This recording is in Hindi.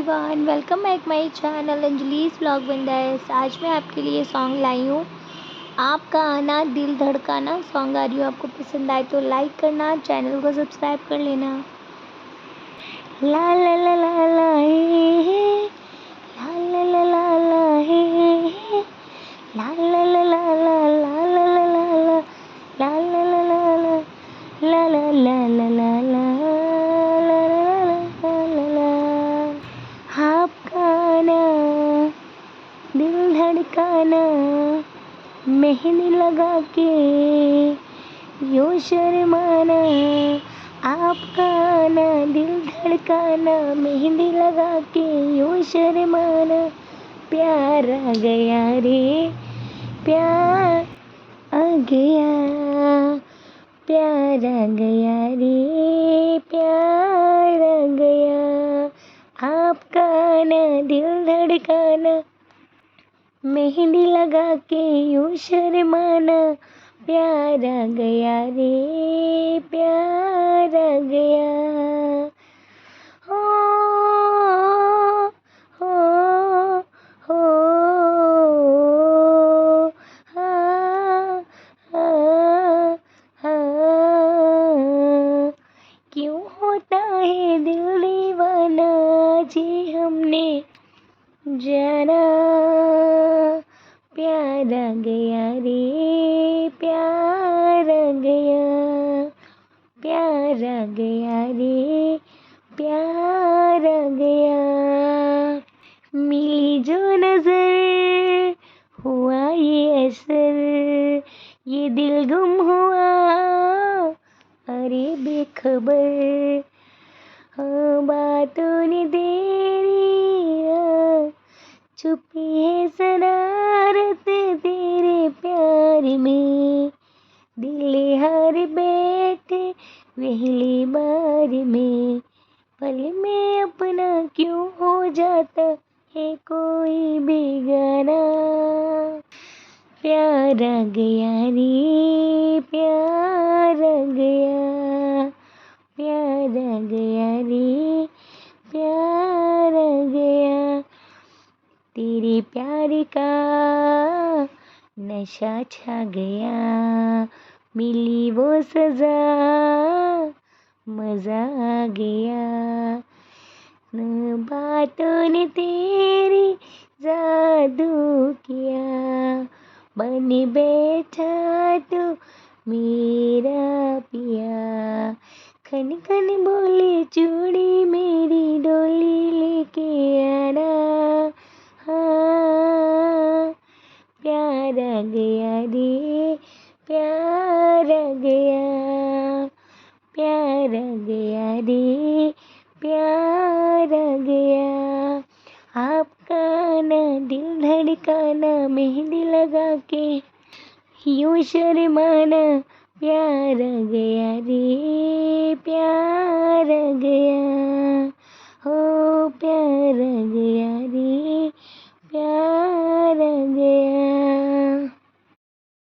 Everyone, welcome back my channel Anjali's vlog winders. आज मैं आपके लिए सॉन्ग लाई हूँ आपका आना दिल धड़काना। सॉन्ग आ रही हूँ, आपको पसंद आए तो लाइक करना, चैनल को सब्सक्राइब कर लेना। ला ला ला ला ला हे, ला ला ला ला ला हे, ला ला ला ला ला ला ला ला ला ला ला ला ला ला ला ला ला। आपका आना दिल धड़काना, मेहंदी लगा के यूं शर्माना। आपका आना दिल धड़काना, मेहंदी लगा के यूं शर्माना। प्यार आ गया रे, प्यार आ गया, प्यार आ गया रे, प्यार आ गया। आपका आना दिल धड़काना, मेहंदी लगा के यूं शर्माना। प्यार आ गया रे, प्यार आ गया। हो हो हो हाँ हाँ हाँ। क्यों होता है दिल दीवाना, जी हमने जाना। प्यार आ गया रे, प्यार आ गया, प्यार आ गया रे, प्यार आ गया। मिली जो नजर हुआ ये असर, ये दिल गुम हुआ अरे बेखबर। हाँ बातों ने तेरी छुपी है शरारत तेरे प्यार में। दिल हार बैठे पहली बार में, पल में अपना क्यों हो जाता है कोई बेगाना। प्यार आ गया रे, प्यार आ गया, प्यार आ गया रे, प्यार आ गया। तेरे प्यार का नशा छा गया, मिली वो सजा मजा आ गया। न बातों ने तेरी जादू किया, बन बैठा तो मेरा पिया। खन खन बोले चूड़ी मेरी डोली लेके आना। हाँ प्यार आ गया रे, प्यार आ गया, प्यार आ गया रे, प्यार आ गया। आपका आना दिल धड़काना, मेहंदी लगा के यूं शर्माना। प्यार आ गया रे, प्यार आ गया, हो प्यार आ गया।